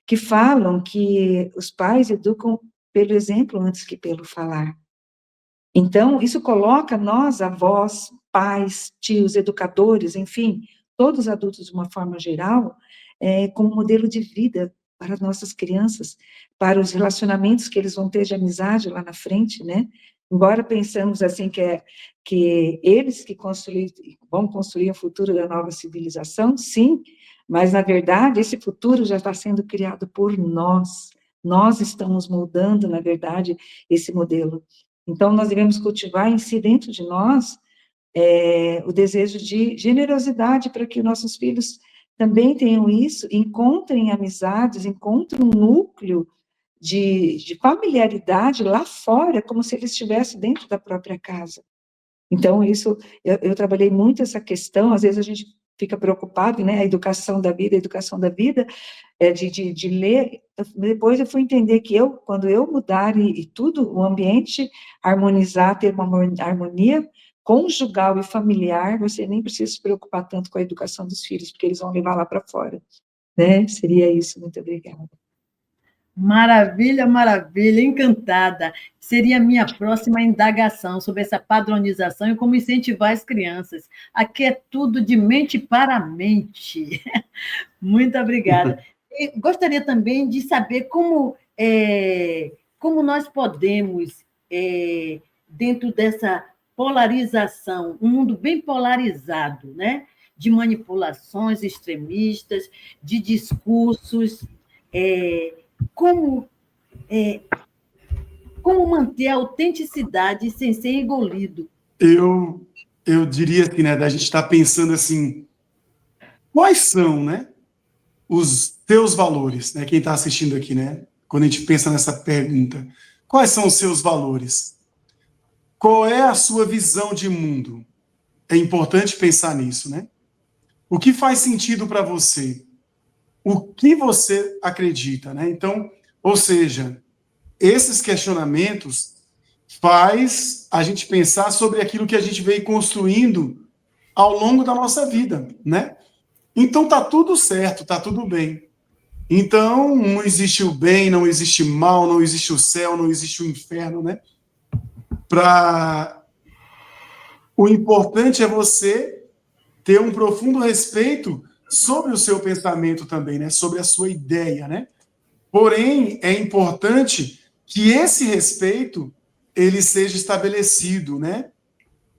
que falam que os pais educam pelo exemplo antes que pelo falar. Então, isso coloca nós, avós, pais, tios, educadores, enfim, todos os adultos de uma forma geral, como modelo de vida para as nossas crianças, para os relacionamentos que eles vão ter de amizade lá na frente, né? Embora pensamos assim que eles que vão construir o futuro da nova civilização, sim, mas na verdade esse futuro já está sendo criado por nós. Nós estamos moldando, na verdade, esse modelo. Então, nós devemos cultivar em si, dentro de nós, o desejo de generosidade para que nossos filhos também tenham isso, encontrem amizades, encontrem um núcleo de familiaridade lá fora, como se eles estivessem dentro da própria casa. Então, isso, eu trabalhei muito essa questão, às vezes a gente fica preocupado, né, a educação da vida, de ler. Depois eu fui entender que quando eu mudar e tudo, o ambiente harmonizar, ter uma harmonia conjugal e familiar, você nem precisa se preocupar tanto com a educação dos filhos, porque eles vão levar lá para fora, né? Seria isso, muito obrigada. Maravilha, maravilha, encantada. Seria a minha próxima indagação sobre essa padronização e como incentivar as crianças. Aqui é tudo de mente para mente. Muito obrigada. E gostaria também de saber como como nós podemos, dentro dessa polarização, um mundo bem polarizado, né? De manipulações extremistas, de discursos, como, como manter a autenticidade sem ser engolido? Eu diria assim, né, da gente estar pensando assim, quais são, né, os teus valores, né, quem está assistindo aqui, né, quando a gente pensa nessa pergunta, quais são os seus valores? Qual é a sua visão de mundo? É importante pensar nisso, né? O que faz sentido para você? O que você acredita, né? Então, ou seja, esses questionamentos faz a gente pensar sobre aquilo que a gente veio construindo ao longo da nossa vida, né? Então tá tudo certo, tá tudo bem. Então não existe o bem, não existe mal, não existe o céu, não existe o inferno, né? O importante é você ter um profundo respeito sobre o seu pensamento também, né? Sobre a sua ideia, né? Porém, é importante que esse respeito ele seja estabelecido, né?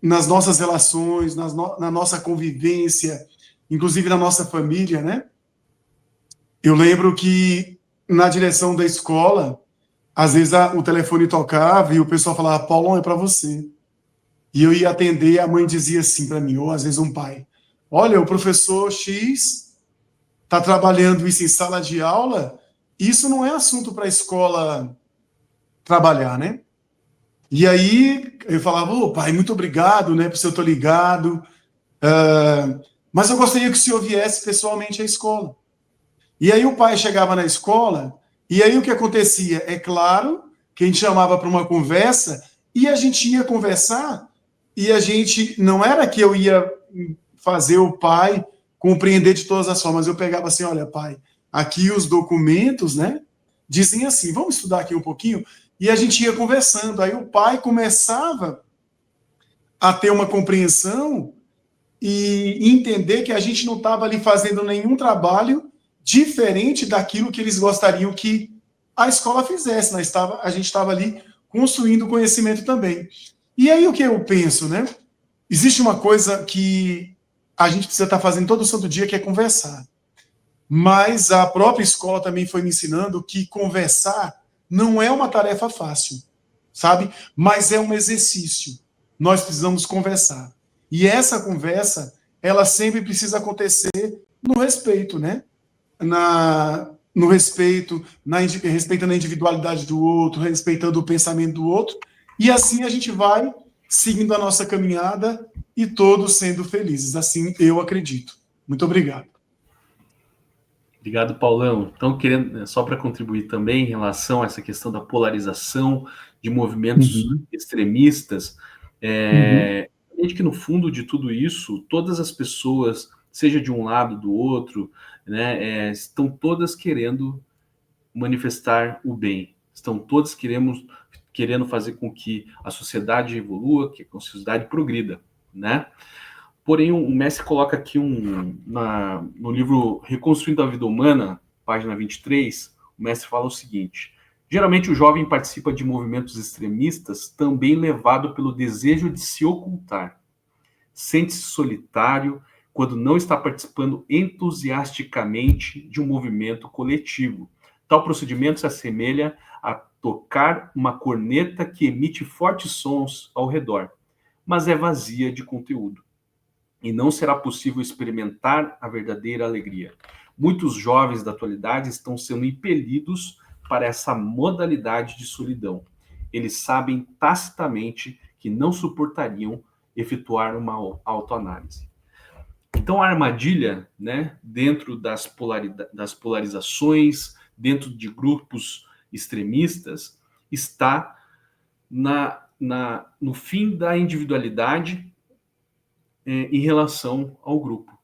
Nas nossas relações, na nossa convivência, inclusive na nossa família, né? Eu lembro que na direção da escola, às vezes o telefone tocava e o pessoal falava, Paulão, é para você. E eu ia atender e a mãe dizia assim para mim, ou às vezes um pai, olha, o professor X está trabalhando isso em sala de aula, isso não é assunto para a escola trabalhar, né? E aí eu falava, ô pai, muito obrigado, né, por eu estar ligado, mas eu gostaria que o senhor viesse pessoalmente à escola. E aí o pai chegava na escola, e aí o que acontecia? É claro que a gente chamava para uma conversa, e a gente ia conversar, e a gente, não era que eu ia fazer o pai compreender de todas as formas, eu pegava assim, olha pai, aqui os documentos, né, dizem assim, vamos estudar aqui um pouquinho, e a gente ia conversando, aí o pai começava a ter uma compreensão e entender que a gente não estava ali fazendo nenhum trabalho diferente daquilo que eles gostariam que a escola fizesse, né? A gente estava ali construindo conhecimento também. E aí o que eu penso, né? Existe uma coisa que a gente precisa estar fazendo todo santo dia, que é conversar. Mas a própria escola também foi me ensinando que conversar não é uma tarefa fácil, sabe? Mas é um exercício. Nós precisamos conversar. E essa conversa, ela sempre precisa acontecer no respeito, né? No respeito, respeitando a individualidade do outro, respeitando o pensamento do outro. E assim a gente vai seguindo a nossa caminhada e todos sendo felizes. Assim eu acredito. Muito obrigado. Obrigado, Paulão. Então, querendo, só para contribuir também em relação a essa questão da polarização de movimentos extremistas, gente que no fundo de tudo isso, todas as pessoas, seja de um lado do outro, né, estão todas querendo manifestar o bem, estão todas querendo fazer com que a sociedade evolua, que a sociedade progrida, né? Porém, o Messi coloca aqui no livro Reconstruindo a Vida Humana, página 23, o Messi fala o seguinte: geralmente o jovem participa de movimentos extremistas também levado pelo desejo de se ocultar. Sente-se solitário quando não está participando entusiasticamente de um movimento coletivo. Tal procedimento se assemelha a tocar uma corneta que emite fortes sons ao redor, mas é vazia de conteúdo. E não será possível experimentar a verdadeira alegria. Muitos jovens da atualidade estão sendo impelidos para essa modalidade de solidão. Eles sabem tacitamente que não suportariam efetuar uma autoanálise. Então, a armadilha, né, dentro das polarizações, dentro de grupos extremistas, está no fim da individualidade em relação ao grupo.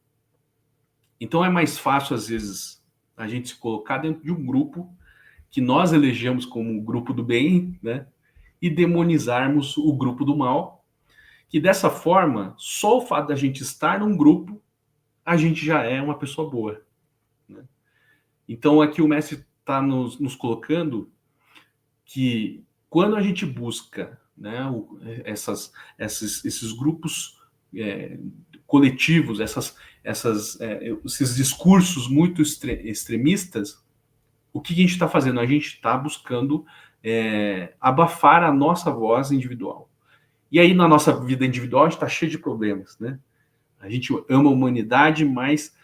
Então, é mais fácil, às vezes, a gente se colocar dentro de um grupo que nós elegemos como o grupo do bem, né, e demonizarmos o grupo do mal, que dessa forma, só o fato da gente estar num grupo, a gente já é uma pessoa boa, né? Então aqui o Mestre está nos colocando que quando a gente busca, né, esses grupos coletivos, esses discursos muito extremistas, o que a gente está fazendo? A gente está buscando abafar a nossa voz individual. E aí, na nossa vida individual, a gente está cheio de problemas, né? A gente ama a humanidade, mas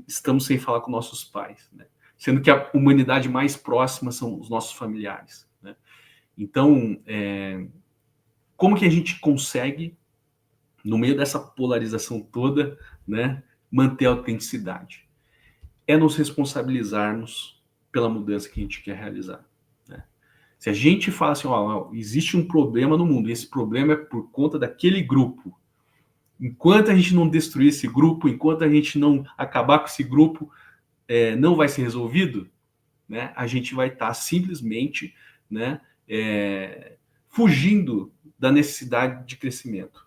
estamos sem falar com nossos pais, né? Sendo que a humanidade mais próxima são os nossos familiares, né? Então, como que a gente consegue, no meio dessa polarização toda, né, manter a autenticidade? É nos responsabilizarmos pela mudança que a gente quer realizar, né? Se a gente fala assim, existe um problema no mundo, e esse problema é por conta daquele grupo, enquanto a gente não destruir esse grupo, enquanto a gente não acabar com esse grupo, não vai ser resolvido, né? A gente vai estar simplesmente, né, fugindo da necessidade de crescimento.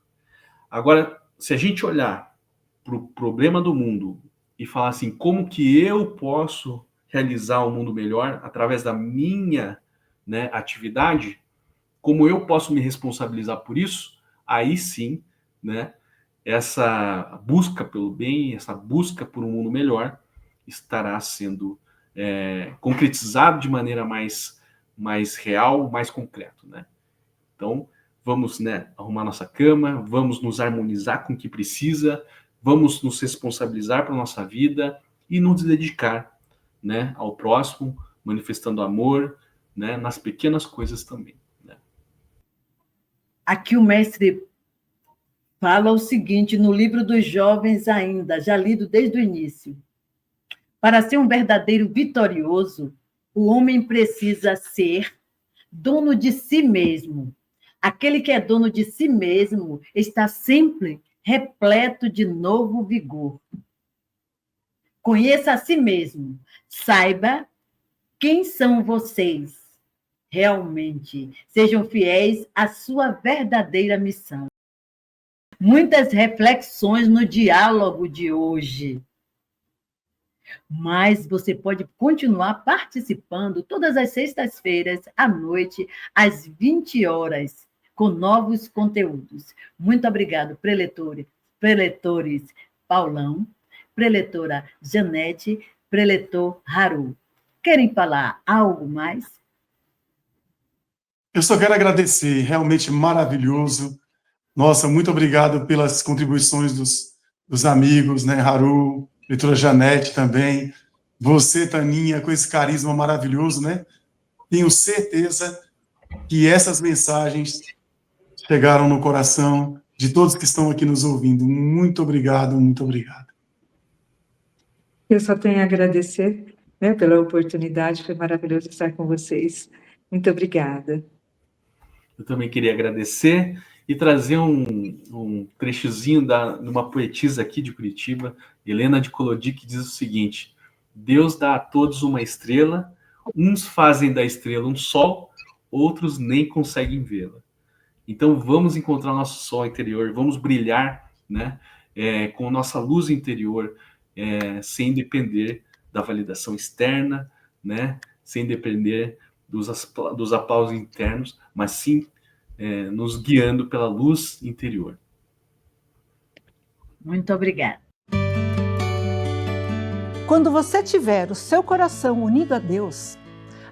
Agora, se a gente olhar para o problema do mundo e falar assim, como que eu posso realizar um mundo melhor através da minha, né, atividade, como eu posso me responsabilizar por isso, aí sim, né, essa busca pelo bem, essa busca por um mundo melhor estará sendo concretizado de maneira mais real, mais concreto, né? Então, vamos, né, arrumar nossa cama, vamos nos harmonizar com o que precisa, vamos nos responsabilizar pela nossa vida e nos dedicar, né, ao próximo, manifestando amor, né, nas pequenas coisas também, né? Aqui o mestre fala o seguinte, no livro dos jovens ainda, já lido desde o início. Para ser um verdadeiro vitorioso, o homem precisa ser dono de si mesmo. Aquele que é dono de si mesmo está sempre repleto de novo vigor. Conheça a si mesmo. Saiba quem são vocês realmente. Sejam fiéis à sua verdadeira missão. Muitas reflexões no diálogo de hoje. Mas você pode continuar participando todas as sextas-feiras à noite, às 20 horas, com novos conteúdos. Muito obrigado, preletores Paulão, preletora Janete, preletor Haru. Querem falar algo mais? Eu só quero agradecer, realmente maravilhoso. Nossa, muito obrigado pelas contribuições dos amigos, né, Haru, leitora Janete também, você, Taninha, com esse carisma maravilhoso, né? Tenho certeza que essas mensagens chegaram no coração de todos que estão aqui nos ouvindo. Muito obrigado, muito obrigado. Eu só tenho a agradecer, né, pela oportunidade, foi maravilhoso estar com vocês. Muito obrigada. Eu também queria agradecer e trazer um trechozinho de uma poetisa aqui de Curitiba, Helena de Colodi, que diz o seguinte: Deus dá a todos uma estrela, uns fazem da estrela um sol, outros nem conseguem vê-la. Então vamos encontrar nosso sol interior, vamos brilhar, né, com nossa luz interior, sem depender da validação externa, né, sem depender dos aplausos internos, mas sim nos guiando pela luz interior. Muito obrigada. Quando você tiver o seu coração unido a Deus,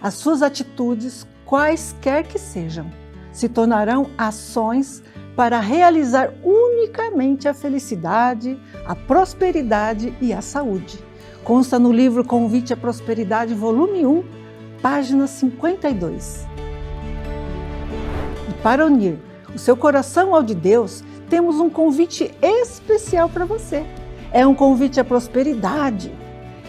as suas atitudes, quaisquer que sejam, se tornarão ações para realizar unicamente a felicidade, a prosperidade e a saúde. Consta no livro Convite à Prosperidade, volume 1, página 52. E para unir o seu coração ao de Deus, temos um convite especial para você. É um convite à prosperidade.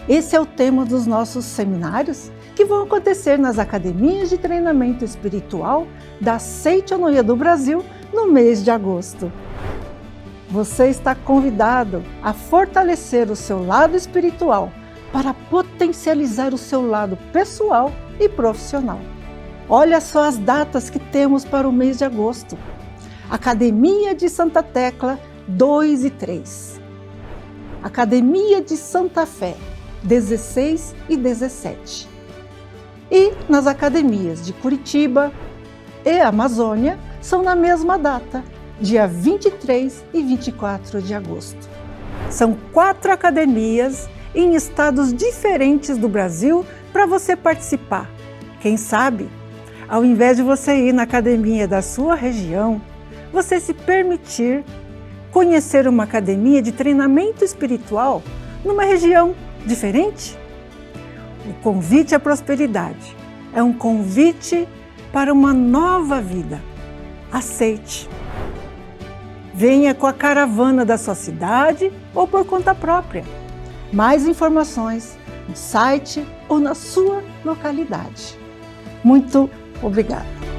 Esse é o tema dos nossos seminários, que vão acontecer nas academias de treinamento espiritual da Seitonoia do Brasil no mês de agosto. Você está convidado a fortalecer o seu lado espiritual para potencializar o seu lado pessoal e profissional. Olha só as datas que temos para o mês de agosto. Academia de Santa Tecla, 2 e 3. Academia de Santa Fé, 16 e 17. E nas academias de Curitiba e Amazônia são na mesma data, dia 23 e 24 de agosto. São 4 academias em estados diferentes do Brasil para você participar. Quem sabe, ao invés de você ir na academia da sua região, você se permitir conhecer uma academia de treinamento espiritual numa região diferente? O convite à prosperidade é um convite para uma nova vida. Aceite. Venha com a caravana da sua cidade ou por conta própria. Mais informações no site ou na sua localidade. Muito obrigada.